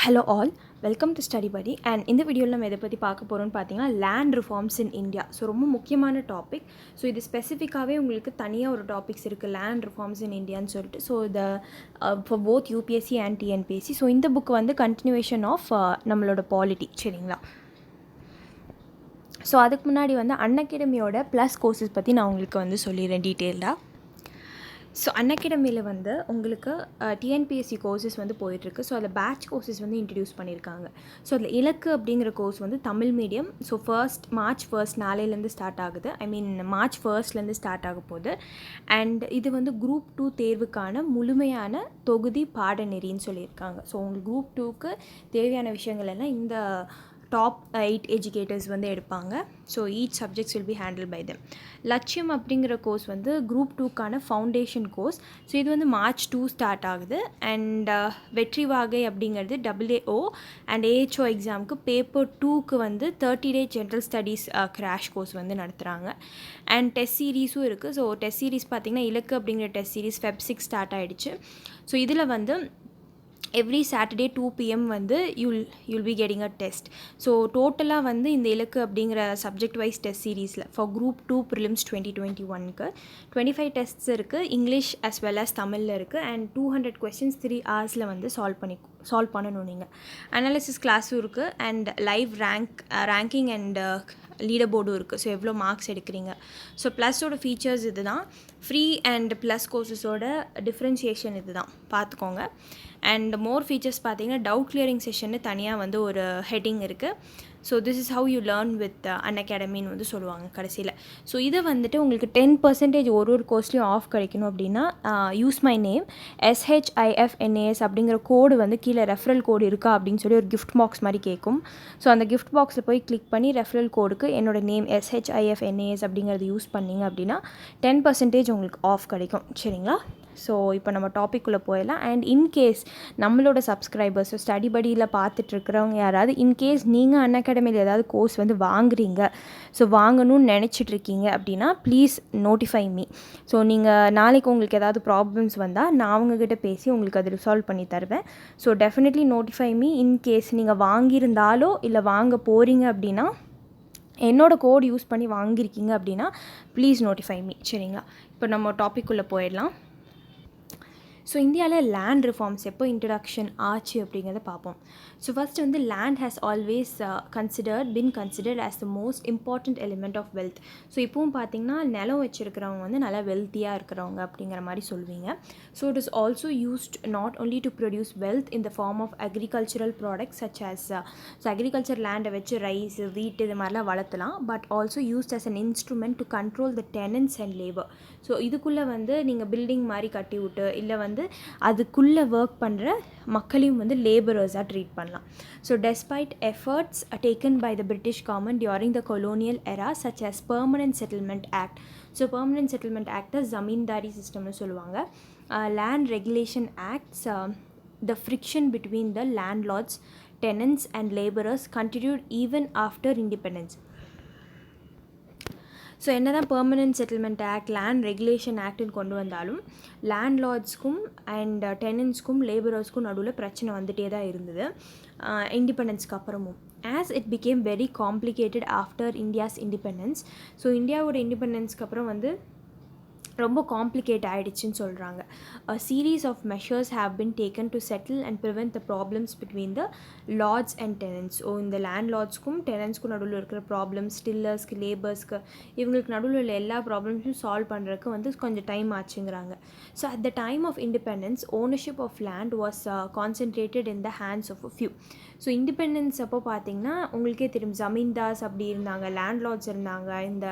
Hello all, welcome to Study Buddy and இந்த வீடியோவில் நம்ம எதை பற்றி பார்க்க போகிறோம்னு பார்த்தீங்கன்னா land reforms in India. So ரொம்ப முக்கியமான டாபிக். ஸோ இது ஸ்பெசிஃபிக்காகவே உங்களுக்கு தனியாக ஒரு டாபிக்ஸ் இருக்குது லேண்ட் ரிஃபார்ம்ஸ் இன் இந்தியான்னு சொல்லிட்டு. ஸோ இதை for both UPSC and TNPSC. So இந்த புக் வந்து கண்டினியூவேஷன் ஆஃப் நம்மளோட பாலிட்டி, சரிங்களா? ஸோ அதுக்கு முன்னாடி வந்து அன்அகாடமியோட ப்ளஸ் கோர்சஸ் பற்றி நான் உங்களுக்கு வந்து சொல்லிடுறேன் டீட்டெயில்டாக. ஸோ அன்அகாடமியில் வந்து உங்களுக்கு டிஎன்பிஎஸ்சி கோர்சஸ் வந்து போயிட்டுருக்கு. ஸோ அதில் பேட்ச் கோர்சஸ் வந்து இன்ட்ரடியூஸ் பண்ணியிருக்காங்க. ஸோ அதில் இலக்கு அப்படிங்கிற கோர்ஸ் வந்து தமிழ் மீடியம். ஸோ மார்ச் 1 நாளையிலேருந்து ஸ்டார்ட் ஆகுது. மார்ச் 1 ஸ்டார்ட் ஆக போகுது. அண்ட் இது வந்து குரூப் 2 தேர்வுக்கான முழுமையான தொகுதி பாடநெறின்னு சொல்லியிருக்காங்க. ஸோ உங்களுக்கு குரூப் 2க்கு தேவையான விஷயங்கள் எல்லாம் இந்த டாப் 8 எஜுகேட்டர்ஸ் வந்து எடுப்பாங்க. So each subjects will be handle by them. Latchiyam அப்படிங்கிற கோர்ஸ் வந்து குரூப் 2க்கான ஃபவுண்டேஷன் கோர்ஸ். ஸோ இது வந்து மார்ச் 2 ஸ்டார்ட் ஆகுது. அண்ட் வெற்றி வாகை அப்படிங்கிறது AAO அண்ட் AHO எக்ஸாமுக்கு பேப்பர் 2க்கு வந்து 30 டே ஜென்ரல் ஸ்டடீஸ் கிராஷ் கோர்ஸ் வந்து நடத்துகிறாங்க. அண்ட் டெஸ்ட் சீரீஸும் இருக்குது. ஸோ டெஸ்ட் சீரீஸ் பார்த்திங்கன்னா இலக்கு அப்படிங்கிற டெஸ்ட் சீரீஸ் Feb 6 ஸ்டார்ட் ஆகிடுச்சு. ஸோ இதில் வந்து எவ்ரி சாட்டர்டே 2 PM வந்து you'll be getting a test. So டோட்டலாக வந்து இந்த இலக்கு அப்படிங்கிற சப்ஜெக்ட் வைஸ் டெஸ்ட் சீரீஸில் ஃபார் குரூப் 2 ப்ரிலிம்ஸ் 2021க்கு 25 டெஸ்ட்ஸ் இருக்குது. இங்கிலீஷ் அஸ் வெல் அஸ் தமிழில் இருக்குது. அண்ட் 200 questions 3 hours வந்து சால்வ் பண்ணணும். நீங்கள் அனாலிசிஸ் கிளாஸும் இருக்குது. And live ranking and leader போர்டும் இருக்குது. ஸோ எவ்வளோ மார்க்ஸ் எடுக்கிறீங்க. ஸோ ப்ளஸோட ஃபீச்சர்ஸ் இது தான். ஃப்ரீ அண்ட் ப்ளஸ் கோர்சஸோட டிஃப்ரென்ஷியேஷன் இது தான், பார்த்துக்கோங்க. அண்ட் மோர் ஃபீச்சர்ஸ் பார்த்தீங்கன்னா டவுட் கிளியரிங் செஷன்னு தனியாக வந்து ஒரு ஹெட்டிங் இருக்குது. So this is how you learn with அன்அகாடமின்னு வந்து சொல்லுவாங்க கடைசியில். ஸோ இதை வந்துட்டு உங்களுக்கு 10% ஒரு கோர்ஸ்லேயும் ஆஃப் கிடைக்கணும் அப்படின்னா யூஸ் மை நேம் SHIFNAS அப்படிங்கிற கோடு வந்து கீழே ரெஃபரல் கோடு இருக்கா அப்படின்னு சொல்லி ஒரு கிஃப்ட் பாக்ஸ் மாதிரி கேட்கும். ஸோ அந்த கிஃப்ட் பாக்ஸில் போய் கிளிக் பண்ணி ரெஃபரல் கோடுக்கு என்னோடய நேம் SHIFNAS அப்படிங்கிறது யூஸ் பண்ணிங்க அப்படின்னா 10% உங்களுக்கு ஆஃப் கிடைக்கும், சரிங்களா? ஸோ இப்போ நம்ம டாப்பிக்குள்ளே போயிடலாம். அண்ட் இன்கேஸ் நம்மளோட சப்ஸ்கிரைபர்ஸ் ஸ்டடி படியில் பார்த்துட்ருக்கிறவங்க யாராவது இன்கேஸ் நீங்கள் அன்அகாடமியில் ஏதாவது கோர்ஸ் வந்து வாங்குறீங்க, ஸோ வாங்கணும்னு நினச்சிட்ருக்கீங்க அப்படின்னா ப்ளீஸ் நோட்டிஃபை மீ. ஸோ நீங்கள் நாளைக்கு உங்களுக்கு ஏதாவது ப்ராப்ளம்ஸ் வந்தால் நான் அவங்கக்கிட்ட பேசி உங்களுக்கு அதை ரிசால்வ் பண்ணி தருவேன். So definitely notify me. In case நீங்கள் வாங்கியிருந்தாலோ இல்லை வாங்க போகிறீங்க அப்படின்னா என்னோடய கோட் யூஸ் பண்ணி வாங்கியிருக்கீங்க அப்படின்னா ப்ளீஸ் நோட்டிஃபை மீ, சரிங்களா? இப்போ நம்ம டாப்பிக்குள்ளே போயிடலாம். ஸோ இந்தியாவில் லேண்ட் ரிஃபார்ம்ஸ் எப்போ இன்ட்ரடக்ஷன் ஆச்சு அப்படிங்கிறத பார்ப்போம். ஸோ ஃபஸ்ட்டு வந்து land has always been considered as the most important element of wealth. So இப்போவும் பார்த்திங்கன்னா நிலம் வச்சுருக்கிறவங்க வந்து நல்லா வெல்த்தியாக இருக்கிறவங்க அப்படிங்கிற மாதிரி சொல்லுவீங்க. So it is also used not only to produce wealth in the form of agricultural products such as so agriculture லேண்டை வச்சு ரைஸ் வீட் இது மாதிரிலாம் வளர்த்தலாம். But also used as an instrument to control the tenants and labour. So இதுக்குள்ளே வந்து நீங்கள் building மாதிரி கட்டி விட்டு இல்லை வந்து அதுக்குள்ளே ஒர்க் பண்ணுற மக்களையும் வந்து லேபரர்ஸாக ட்ரீட் பண்ணலாம். So despite efforts taken by the British government during the colonial era such as permanent settlement act. So permanent settlement ஆக்டை ஜமீன்தாரி சிஸ்டம்னு சொல்லுவாங்க. Land regulation acts the friction between the landlords, tenants and laborers continued even after independence. So என்ன தான் permanent settlement act land regulation ஆக்ட்னு கொண்டு வந்தாலும் லேண்ட்லார்ட்ஸ்க்கும் and டெனன்ட்ஸ்க்கும் லேபரர்ஸ்க்கும் நடுவில் பிரச்சனை வந்துகிட்டே தான் இருந்தது இண்டிபெண்டன்ஸ்க்கு அப்புறமும். As it became very complicated after India's independence. So இந்தியாவோட இண்டிபெண்டன்ஸ்க்கு அப்புறம் வந்து ரொம்ப காம்ப்ளிகேட் ஆகிடுச்சின்னு சொல்கிறாங்க. A series of measures have been taken to settle and prevent the problems between the lords and tenants. இந்த லேண்ட்லார்ட்ஸ்க்கும் டெனன்ட்ஸ்க்கும் நடுவில் இருக்கிற ப்ராப்ளம்ஸ், டில்லர்ஸ்க்கு, லேபர்ஸ்க்கு, இவங்களுக்கு நடுவில் உள்ள எல்லா ப்ராப்ளம்ஸும் சால்வ் பண்ணுறதுக்கு வந்து கொஞ்சம் டைம் ஆச்சுங்கிறாங்க. So at the time of independence ownership of land was concentrated in the hands of a few. So independence அப்போ பார்த்திங்கன்னா உங்களுக்கே தெரியும் ஜமீன்தார்ஸ் அப்படி இருந்தாங்க, லேண்ட்லார்ட்ஸ் இருந்தாங்க, இந்த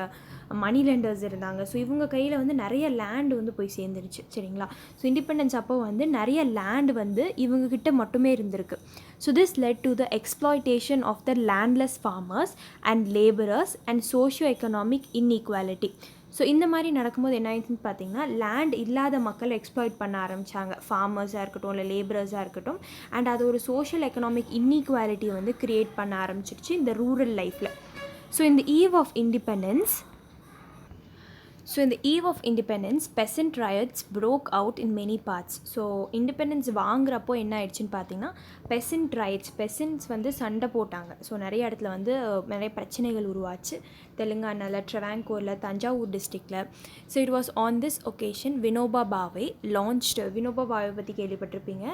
மணி லெண்டர்ஸ் இருந்தாங்க. ஸோ இவங்க கையில் வந்து நிறைய லேண்டு வந்து போய் சேர்ந்துருச்சு, சரிங்களா? ஸோ இண்டிபெண்டன்ஸ் அப்போ வந்து நிறைய லேண்டு வந்து இவங்கக்கிட்ட மட்டுமே இருந்திருக்கு. So this led to the exploitation of the landless farmers and labourers and socio economic inequality. So இந்த மாதிரி நடக்கும்போது என்ன ஆயிடுச்சுன்னு பார்த்தீங்கன்னா லேண்ட் இல்லாத மக்களை எக்ஸ்ப்ளாய்ட் பண்ண ஆரம்பித்தாங்க, ஃபார்மர்ஸாக இருக்கட்டும் இல்லை லேபரர்ஸாக இருக்கட்டும். அண்ட் அது ஒரு சோஷியல் எக்கனாமிக் இன்இக்வாலிட்டி வந்து க்ரியேட் பண்ண ஆரம்பிச்சிருச்சு இந்த ரூரல் லைஃப்பில். ஸோ இந்த ஈவ் ஆஃப் இண்டிபெண்டன்ஸ் ஸோ இந்த eve of independence peasant riots broke out in many parts. So independence வாங்குறப்போ என்ன ஆயிடுச்சுன்னு பார்த்தீங்கன்னா பெசன்ட் ரயட்ஸ், பெசன்ட்ஸ் வந்து சண்டை போட்டாங்க. ஸோ நிறைய இடத்துல வந்து நிறைய பிரச்சனைகள் உருவாச்சு. தெலுங்கானாவில், ட்ரெவாங்கோரில், தஞ்சாவூர் டிஸ்ட்ரிக்டில். So it was on this occasion Vinoba Bhave Vinoba Bhave பற்றி கேள்விப்பட்டிருப்பீங்க.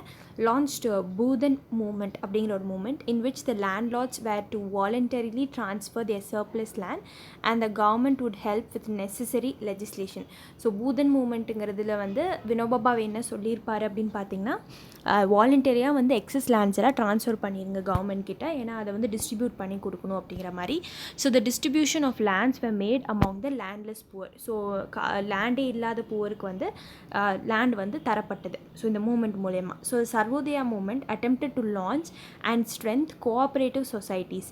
லான்ச்டு பூதன் மூமெண்ட் அப்படிங்கிற ஒரு movement in which the landlords were to voluntarily transfer their surplus land and the government would help with necessary legislation. So Bhoodan மூமெண்ட்டுங்கிறதுல வந்து வினோபா பாவே என்ன சொல்லியிருப்பார் அப்படின்னு பார்த்தீங்கன்னா வாலண்டரியாக வந்து எக்ஸஸ் லேண்ட்ஸ் எல்லாம் ட்ரான்ஸ்ஃபர் பண்ணிடுங்க கவர்மெண்ட் கிட்ட, ஏன்னா அதை வந்து டிஸ்ட்ரிபியூட் பண்ணி கொடுக்கணும் அப்படிங்கிற மாதிரி. So the distribution of lands were made among the landless poor. So லேண்டே இல்லாத புவருக்கு வந்து லேண்ட் வந்து தரப்பட்டது. ஸோ இந்த மூமெண்ட் மூலயமா. So Sarvodaya movement attempted to launch and strengthen cooperative societies.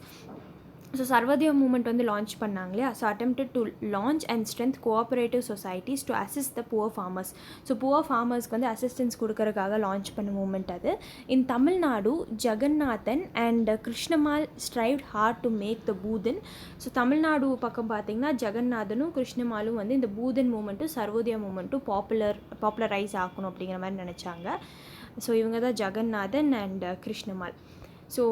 So Sarvodaya movement வந்து லான்ச் பண்ணாங்க இல்லையா. So attempted to launch and strengthen cooperative societies to assist the poor farmers. So poor ஃபார்மர்ஸ்க்கு வந்து அசிஸ்டன்ஸ் கொடுக்கறதுக்காக லான்ச் பண்ண movement அது. In Tamil Nadu Jagannathan and Krishnammal strived hard to make the Bhoodan. So Tamil Nadu பக்கம் பார்த்திங்கன்னா ஜெகநாதனும் கிருஷ்ணமாலும் வந்து இந்த பூதன் மூமெண்ட்டும் சர்வோதயா மூமெண்ட்டும் பாப்புலரைஸ் ஆக்கணும் அப்படிங்கிற மாதிரி நினச்சாங்க. ஸோ இவங்க தான் Jagannathan and Krishnammal. So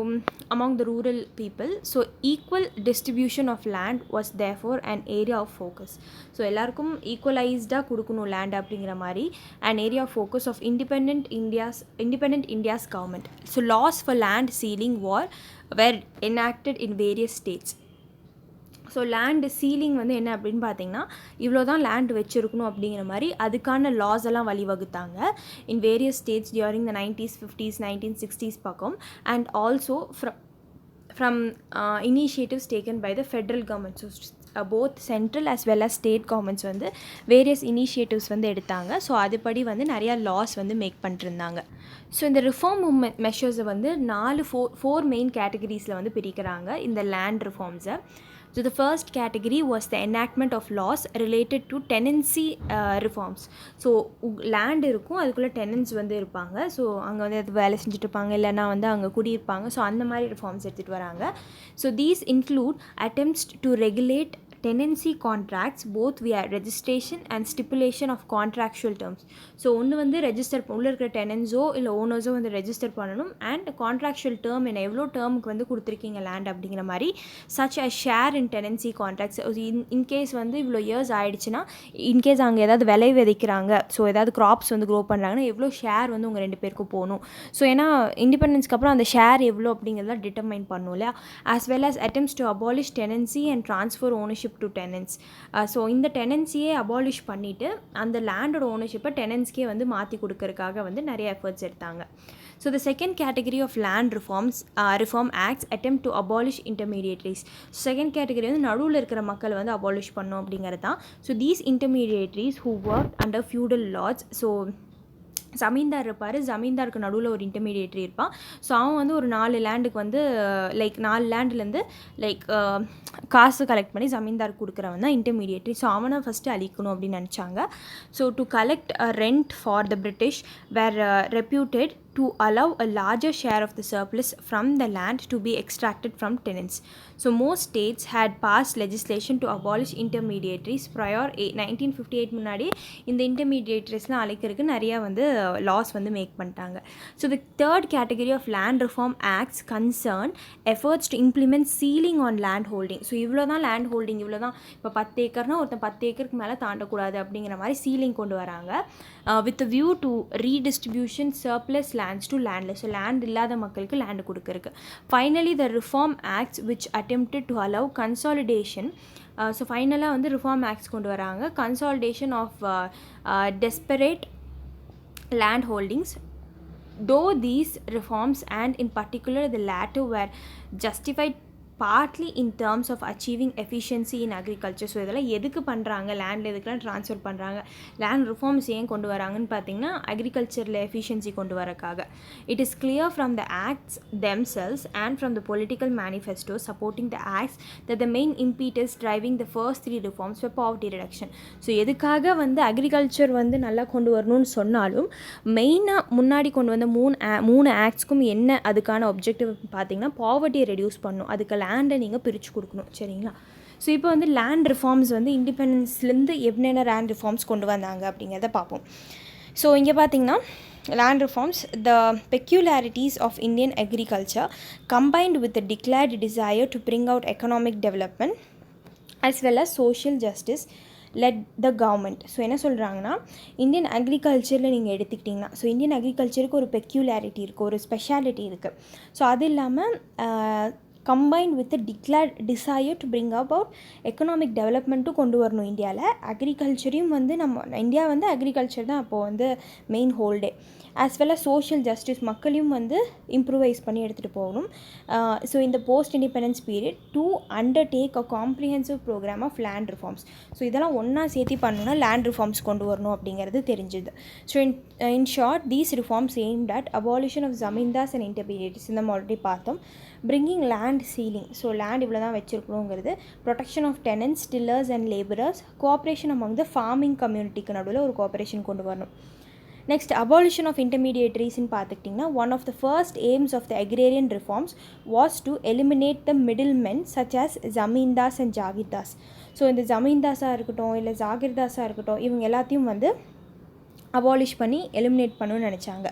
among the rural people, so equal distribution of land was therefore an area of focus. So எல்லாருக்கும் ஈக்குவலைஸ்டாக கொடுக்கணும் லேண்ட் அப்படிங்கிற மாதிரி an area of focus of independent India's government. So laws for land ceiling were enacted in various states. So land ceiling வந்து என்ன அப்படின்னு பார்த்தீங்கன்னா இவ்வளோ தான் லேண்ட் வச்சுருக்கணும் அப்படிங்கிற மாதிரி அதுக்கான லாஸ் எல்லாம் வழிவகுத்தாங்க in various states during the 90s 50s 1960s பக்கம். And also from initiatives taken by the federal government. So both central as well as state governments வந்து வேரியஸ் இனிஷியேட்டிவ்ஸ் வந்து எடுத்தாங்க. ஸோ அதுபடி வந்து நிறையா லாஸ் வந்து மேக் பண்ணிட்டுருந்தாங்க. ஸோ இந்த ரிஃபார்ம் மெஷர்ஸை வந்து ஃபோர் மெயின் கேட்டகரிஸில் வந்து பிரிக்கிறாங்க இந்த லேண்ட் ரிஃபார்ம்ஸை. So the first category was the enactment of laws related to tenancy reforms. So land இருக்கும், அதுக்குள்ளே டெனன்ஸ் வந்து இருப்பாங்க. ஸோ அங்கே வந்து அது வேலை செஞ்சுட்டு இருப்பாங்க, இல்லைனா வந்து அங்கே குடியிருப்பாங்க. ஸோ அந்த மாதிரி ரிஃபார்ம்ஸ் எடுத்துகிட்டு வராங்க. So these include attempts to regulate tenancy contracts both via registration and stipulation of contractual terms. So ஒன்று வந்து ரெஜிஸ்டர் உள்ள இருக்கிற டெனன்ஸோ இல்லை ஓனர்ஸோ வந்து ரெஜிஸ்டர் பண்ணணும். அண்ட் கான்ட்ராக்சுவல் டேர்ம் என்ன எவ்வளோ டேர்முக்கு வந்து கொடுத்துருக்கீங்க லேண்ட் அப்படிங்கிற மாதிரி such as share in tenancy contracts. In case வந்து இவ்வளோ இயர்ஸ் ஆகிடுச்சுன்னா இன்கேஸ் அங்கே ஏதாவது விளை விதைக்கிறாங்க, ஸோ ஏதாவது க்ராப்ஸ் வந்து க்ரோ பண்ணுறாங்கன்னா எவ்வளோ ஷேர் வந்து உங்கள் ரெண்டு பேருக்கும் போகணும். ஸோ ஏன்னா இண்டிபெண்டன்ஸ்க்கு அப்புறம் அந்த ஷேர் எவ்வளோ அப்படிங்கிறத டிட்டர்மைன் பண்ணும் இல்லையா. as well as attempts to abolish tenancy and transfer ownership to tenants. So இந்த டெனன்சியே அபாலிஷ் பண்ணிவிட்டு அந்த லேண்டோட ஓனர்ஷிப்பை டெனன்ஸ்க்கே வந்து மாற்றி கொடுக்கறதுக்காக வந்து நிறைய எஃபர்ட்ஸ் எடுத்தாங்க. So the second category of land reform acts attempt to abolish intermediaries. Second category வந்து நடுவில் இருக்கிற மக்களை வந்து அபாலிஷ் பண்ணோம் அப்படிங்கிறது தான். So these intermediaries who worked under feudal lords. So zamindar இருப்பார், ஜமீன்தாருக்கு நடுவில் ஒரு இன்டர்மீடியேட்ரி இருப்பான். ஸோ அவன் வந்து ஒரு 4 லேண்டுக்கு வந்து லைக் 4 லேண்ட்லேருந்து லைக் காசு கலெக்ட் பண்ணி ஜமீன்தாருக்கு கொடுக்குறவன் தான் இன்டர்மீடியேட்ரி. ஸோ அவனை ஃபஸ்ட்டு அழிக்கணும் அப்படின்னு நினச்சாங்க. So to collect rent for the British were reputed to allow a larger share of the surplus from the land to be extracted from tenants. So most states had passed legislation to abolish intermediaries prior 1958 முன்னாடி இந்த இன்டர்மீடியேட்ரிஸ்லாம் அழைக்கிறதுக்கு நிறையா வந்து loss வந்து make பண்ணிட்டாங்க. So the third category of land reform acts concern efforts to implement ceiling on land holding. So இவ்வளோ தான் land holding, இவ்வளோ தான் இப்போ 10 ஏக்கர்னால் ஒருத்தன் 10 ஏக்கருக்கு மேலே தாண்டக்கூடாது அப்படிங்கிற மாதிரி சீலிங் கொண்டு வராங்க. with a view to redistribution surplus lands to landless. So land இல்லாத மக்களுக்கு லேண்டு கொடுக்குறக்கு. Finally the reform acts which attempted to allow consolidation. So ஃபைனலாக வந்து ரிஃபார்ம் ஆக்ட்ஸ் கொண்டு வராங்க. Consolidation of desperate land holdings. Though these reforms and in particular the latter were justified partly in terms of achieving efficiency in agriculture. So இதெல்லாம் எதுக்கு பண்ணுறாங்க, லேண்டில் எதுக்கெலாம் transfer பண்ணுறாங்க, லேண்ட் ரிஃபார்ம்ஸ் ஏன் கொண்டு வராங்கன்னு பார்த்தீங்கன்னா அக்ரிகல்ச்சரில் எஃபிஷியன்சி கொண்டு வரக்காக. It is clear from the acts themselves and from the political manifesto supporting the acts that the main impetus driving the first 3 reforms were poverty reduction. So எதுக்காக வந்து அக்ரிகல்ச்சர் வந்து நல்லா கொண்டு வரணும்னு சொன்னாலும் மெயினாக முன்னாடி கொண்டு வந்த மூணு ஆக்ட்ஸ்க்கும் என்ன அதுக்கான ஒப்ஜெக்டிவ் பார்த்தீங்கன்னா பாவர்ட்டியை ரெடியூஸ் பண்ணணும், அதுக்கு லேண்டை நீங்கள் பிரித்து கொடுக்கணும். சரிங்களா. ஸோ இப்போ வந்து லேண்ட் ரிஃபார்ம்ஸ் வந்து இண்டிபெண்டன்ஸ்லேருந்து என்னென்ன லேண்ட் ரிஃபார்ம்ஸ் கொண்டு வந்தாங்க அப்படிங்கிறத பார்ப்போம். ஸோ இங்கே பார்த்திங்கன்னா land reforms, the peculiarities of Indian agriculture combined with the declared desire to bring out economic development as well as social justice led the government. So என்ன சொல்கிறாங்கன்னா, இந்தியன் அக்ரிகல்ச்சரில் நீங்கள் எடுத்துக்கிட்டிங்கன்னா, ஸோ இந்தியன் அக்ரிகல்ச்சருக்கு ஒரு பெக்யூலாரிட்டி இருக்குது, ஒரு ஸ்பெஷாலிட்டி இருக்குது. ஸோ அது இல்லாமல் combined with the declared desire to bring about economic development கொண்டு வரணும். இந்தியாவில் அக்ரிகல்ச்சரையும் வந்து இந்தியா வந்து அக்ரிகல்ச்சர் தான் அப்போது வந்து மெயின் ஹோல்டே. As well as social justice, மக்களையும் வந்து இம்ப்ரூவைஸ் பண்ணி எடுத்துகிட்டு போகணும். ஸோ இந்த post independence period to undertake a comprehensive programme of land reforms. So இதெல்லாம் ஒன்றா சேர்த்து பண்ணணும்னா லேண்ட் ரிஃபார்ம்ஸ் கொண்டு வரணும் அப்படிங்கிறது தெரிஞ்சுது. So in short these reforms aimed at abolition of zamindars and intermediates, இந்த ஆல்ரெடி பார்த்தோம். Bringing land ceiling, so land இவ்வளோ தான் வச்சுருக்கணுங்கிறது. Protection of tenants, tillers and labourers, cooperation among the farming கம்யூனிட்டிக்கு நடுவில் ஒரு கோஆப்ரேஷன் கொண்டு வரணும். நெக்ஸ்ட் அபாலிஷன் ஆஃப் இன்டர்மீடியேட்ரிஸ்ன்னு பார்த்துக்கிட்டிங்கன்னா, one of the first aims of the agrarian reforms was to eliminate the middle men such as zamindars and jagirdars. So இந்த ஜமீன்தாஸாக இருக்கட்டும் இல்லை ஜாகிர்தாஸாக இருக்கட்டும், இவங்க எல்லாத்தையும் வந்து அபாலிஷ் பண்ணி எலிமினேட் பண்ணணும்னு நினச்சாங்க.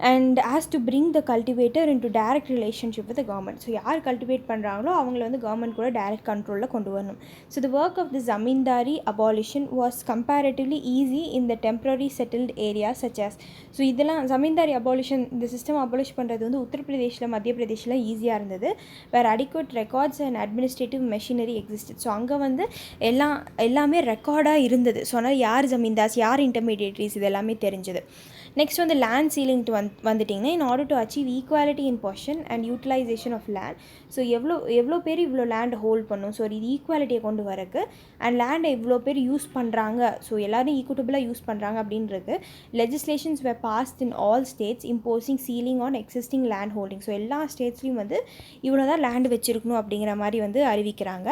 and as to bring the cultivator into direct relationship with the government. So யார் கல்டிவேட் பண்ணுறாங்களோ அவங்கள வந்து கவர்மெண்ட் கூட டைரக்ட் கண்ட்ரோலில் கொண்டு வரணும். So the work of the zamindari abolition was comparatively easy in the temporary settled areas such as. So இதெல்லாம் zamindari abolition, இந்த சிஸ்டம் அபாலிஷ் பண்ணுறது வந்து உத்தரப்பிரதேஷில் மத்திய பிரதேஷில் ஈஸியாக இருந்தது. வேறு adequate records and administrative machinery existed. So அங்கே வந்து எல்லாமே ரெக்கார்டாக இருந்தது. ஸோ அதனால் யார் ஜமீன்தாஸ், யார் இன்டர்மீடியேட்ரிஸ், இது எல்லாமே தெரிஞ்சது. நெக்ஸ்ட் வந்து லேண்ட் சீலிங் வந்துட்டிங்கன்னா, in order to achieve equality in position and utilisation of land. So எவ்வளோ பேர் இவ்வளோ லேண்டை ஹோல்ட் பண்ணும், ஸோ இது ஈக்குவாலிட்டியை கொண்டு வரக்கு அண்ட் லேண்டை இவ்வளோ பேர் யூஸ் பண்ணுறாங்க, ஸோ எல்லோரும் ஈக்குவட்டபிளாக யூஸ் பண்ணுறாங்க அப்படின்றது legislations were passed in all states imposing ceiling on existing land holding. So எல்லா ஸ்டேட்ஸ்லையும் வந்து இவ்வளோ தான் லேண்டு வச்சுருக்கணும் அப்படிங்கிற மாதிரி வந்து அறிவிக்கிறாங்க.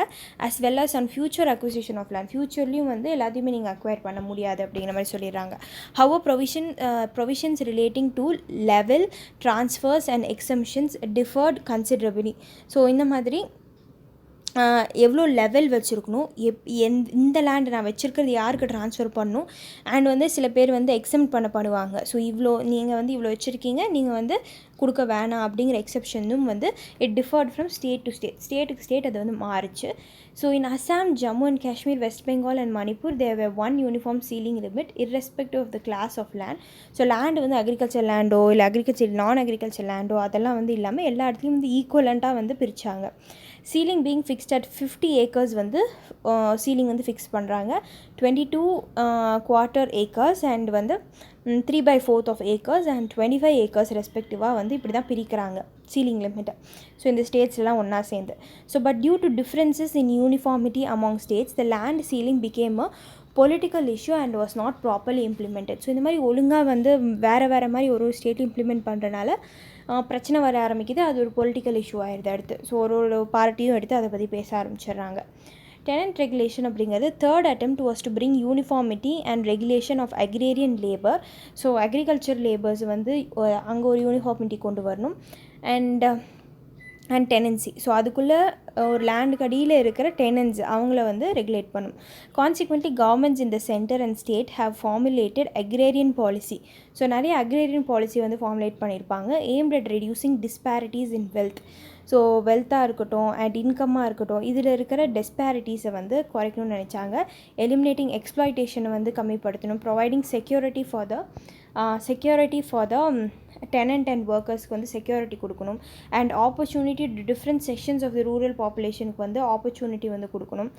As well as on future acquisition of land, ஃபியூச்சர்லேயும் வந்து எல்லாத்தையுமே நீங்கள் அக்வயர் பண்ண முடியாது அப்படிங்கிற மாதிரி சொல்லிடுறாங்க. How provisions relating to level transfers and exemptions differed considerably. So இந்த மாதிரி எவ்வளோ லெவல் வச்சுருக்கணும், இந்த லேண்டு நான் வச்சுருக்கிறது யாருக்கு ட்ரான்ஸ்ஃபர் பண்ணணும், அண்ட் வந்து சில பேர் வந்து எக்ஸம்ட் பண்ணுவாங்க. ஸோ இவ்வளோ நீங்கள் வந்து இவ்வளோ வச்சுருக்கீங்க, நீங்கள் வந்து கொடுக்க வேணாம் அப்படிங்கிற எக்ஸப்ஷனும் வந்து it differed from state to state, ஸ்டேட்டுக்கு ஸ்டேட் அது வந்து மாறிச்சு. So in Assam, Jammu and Kashmir, West Bengal and Manipur there were one uniform ceiling limit irrespective of the class of land. So land வந்து அக்ரிகல்ச்சர் லேண்டோ இல்லை நான் அக்ரிகல்ச்சர் லேண்டோ அதெல்லாம் வந்து இல்லாமல் எல்லா இடத்துலையும் வந்து ஈக்குவலண்ட்டாக வந்து பிரித்தாங்க. Ceiling being fixed at 50 acres வந்து சீலிங் வந்து ஃபிக்ஸ் பண்ணுறாங்க. 22 quarter acres அண்ட் வந்து 3/4 of acres அண்ட் 25 acres ரெஸ்பெக்டிவாக வந்து இப்படி தான் பிரிக்கிறாங்க சீலிங் லிமிட்டை. ஸோ இந்த ஸ்டேட்ஸ்லாம் ஒன்றா சேர்ந்து. So but due to differences in uniformity among states the land ceiling became a political issue and was not properly implemented. So இந்த மாதிரி ஒழுங்காக வந்து வேறு மாதிரி ஒரு ஸ்டேட் இம்ப்ளிமெண்ட் பண்ணுறனால பிரச்சனை வர ஆரம்பிக்குது. அது ஒரு பொலிட்டிக்கல் இஷ்யூ ஆகிடுது அடுத்து. ஸோ ஒரு பார்ட்டியும் எடுத்து அதை பற்றி பேச ஆரம்பிச்சிடுறாங்க. டெனன்ட் ரெகுலேஷன் அப்படிங்கிறது third attempt was to bring uniformity and regulation of agrarian labour. So agriculture labours வந்து அங்கே ஒரு யூனிஃபார்மிட்டி கொண்டு வரணும். அண்ட் டெனன்சி, ஸோ அதுக்குள்ளே ஒரு லேண்டுக்கு அடியில் இருக்கிற டெனன்ஸ் அவங்கள வந்து ரெகுலேட் பண்ணும். Consequently governments in the centre and state have formulated agrarian policy. So நிறைய அக்ரேரியன் பாலிசி வந்து ஃபார்முலேட் பண்ணியிருப்பாங்க. Aimed at reducing disparities in wealth. So வெல்த்தாக இருக்கட்டும் அண்ட் இன்கம்மாக இருக்கட்டும், இதில் இருக்கிற டிஸ்பேரிட்டிஸை வந்து குறைக்கணும்னு நினச்சாங்க. எலிமினேட்டிங் எக்ஸ்ப்ளாய்டேஷனை வந்து கம்மிப்படுத்தணும். Providing security for the tenant and ஒர்க்கர்ஸ்க்கு வந்து செக்யூரிட்டி கொடுக்கணும். And opportunity different sections of the rural பாப்புலேஷனுக்கு வந்து ஆப்பர்ச்சுனிட்டி வந்து கொடுக்கணும்.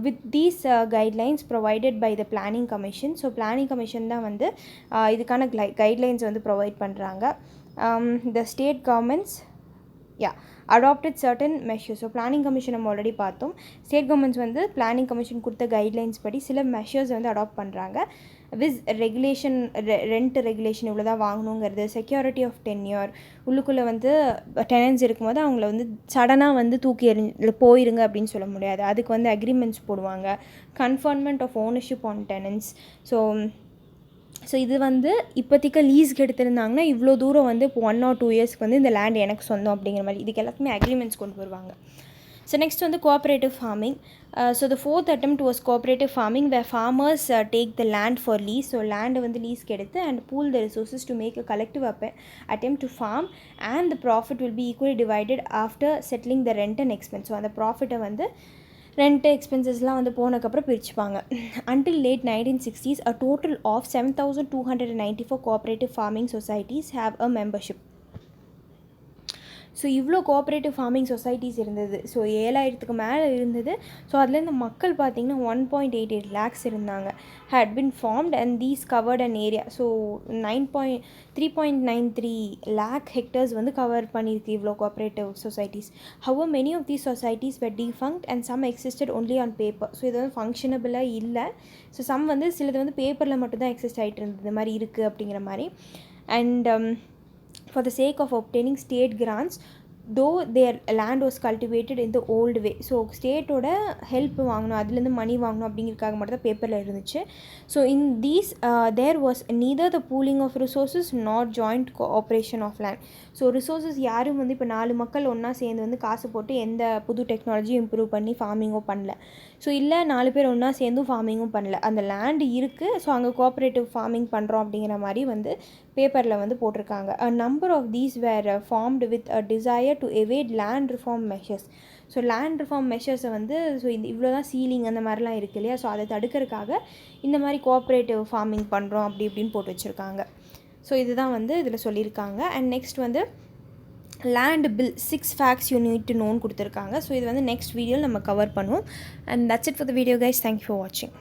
With these guidelines provided by the planning commission. So planning commission தான் வந்து இதுக்கான கைட்லைன்ஸ் வந்து ப்ரொவைட் பண்ணுறாங்க. The state governments adopted certain measures. So planning commission நம்ம ஆல்ரெடி பார்த்தோம். ஸ்டேட் கவர்மெண்ட்ஸ் வந்து பிளானிங் கமிஷன் கொடுத்த கைட்லைன்ஸ் படி சில மெஷர்ஸ் வந்து அடாப்ட் பண்ணுறாங்க. வித் ரெகுலேஷன், ரெண்ட் ரெகுலேஷன் இவ்வளோ தான் வாங்கணுங்கிறது, செக்யூரிட்டி ஆஃப் டென்யூர், உள்ளுக்குள்ளே வந்து டெனன்ஸ் இருக்கும்போது அவங்கள வந்து சடனாக வந்து தூக்கி போயிருங்க அப்படின்னு சொல்ல முடியாது. அதுக்கு வந்து அக்ரிமெண்ட்ஸ் போடுவாங்க. Conferment of ownership on tenants. So இது வந்து இப்போதைக்கு லீஸ்க்கு எடுத்திருந்தாங்கன்னா இவ்வளோ தூரம் வந்து இப்போ 1 or 2 yearsக்கு வந்து இந்த லேண்ட் எனக்கு சொந்தம் அப்படிங்கிற மாதிரி இதுக்கு எல்லாத்துக்குமே அக்ரிமெண்ட்ஸ் கொண்டு வருவாங்க. So next வந்து cooperative farming. So the fourth attempt was cooperative farming, where farmers take the land for lease. So land வந்து லீஸ்க்கு எடுத்து and pool the resources to make a collective attempt to farm, and the profit will be equally divided after settling the rent and expense. So அந்த ப்ராஃபிட்டை வந்து rent எக்ஸ்பென்சஸ்லாம் வந்து போனதுக்கப்புறம் பிரிச்சுப்பாங்க. Until late 1960s, a total of 7,294 cooperative farming societies have a membership. So இவ்வளோ cooperative farming societies இருந்தது. So 7,000க்கு மேலே இருந்தது. So அதுலேருந்து மக்கள் பார்த்திங்கன்னா 1.88 lakhs இருந்தாங்க. had been formed and these covered an area. So 3.93 lakh hectares வந்து கவர் பண்ணியிருக்கு இவ்வளோ cooperative societies. however many of these societies were defunct and some existed only on paper. So இது வந்து ஃபங்க்ஷனபிளாக இல்லை. ஸோ சம் வந்து சிலது வந்து பேப்பரில் மட்டும்தான் எக்ஸிஸ்ட் ஆகிட்டு இருந்தது, இந்த மாதிரி இருக்குது அப்படிங்கிற மாதிரி. And for the sake of obtaining state grants, though their land was cultivated in the old way. So ஸ்டேட்டோட ஹெல்ப் வாங்கணும், அதுலேருந்து மணி வாங்கணும் அப்படிங்கிறதுக்காக மட்டும் தான் பேப்பரில் இருந்துச்சு. So in these there was neither the pooling of resources not joint cooperation of land. So resources யாரும் வந்து இப்போ 4 மக்கள் ஒன்றா சேர்ந்து வந்து காசு போட்டு எந்த புது டெக்னாலஜியும் இம்ப்ரூவ் பண்ணி ஃபார்மிங்கும் பண்ணல. ஸோ இல்லை 4 பேர் ஒன்றா சேர்ந்தும் ஃபார்மிங்கும் பண்ணல. அந்த லேண்டு இருக்குது, ஸோ அங்கே கோஆப்ரேட்டிவ் ஃபார்மிங் பண்ணுறோம் அப்படிங்கிற மாதிரி வந்து பேப்பரில் வந்து போட்டிருக்காங்க. a number of these were formed with a desire to evade land reform measures. So land reform மெஷர்ஸை வந்து ஸோ இந்த இவ்வளோ தான் சீலிங் அந்த மாதிரிலாம் இருக்குது இல்லையா, ஸோ அதை தடுக்கிறதுக்காக இந்த மாதிரி கோஆப்ரேட்டிவ் ஃபார்மிங் பண்ணுறோம் அப்படி இப்படின்னு போட்டு வச்சுருக்காங்க. ஸோ இதுதான் வந்து இதில் சொல்லியிருக்காங்க. அண்ட் நெக்ஸ்ட் வந்து land bill 6 facts you need to know கொடுத்துருக்காங்க. ஸோ இது வந்து நெக்ஸ்ட் வீடியோவில் நம்ம கவர் பண்ணுவோம். And that's it for the video guys. Thank you for வாட்சிங்.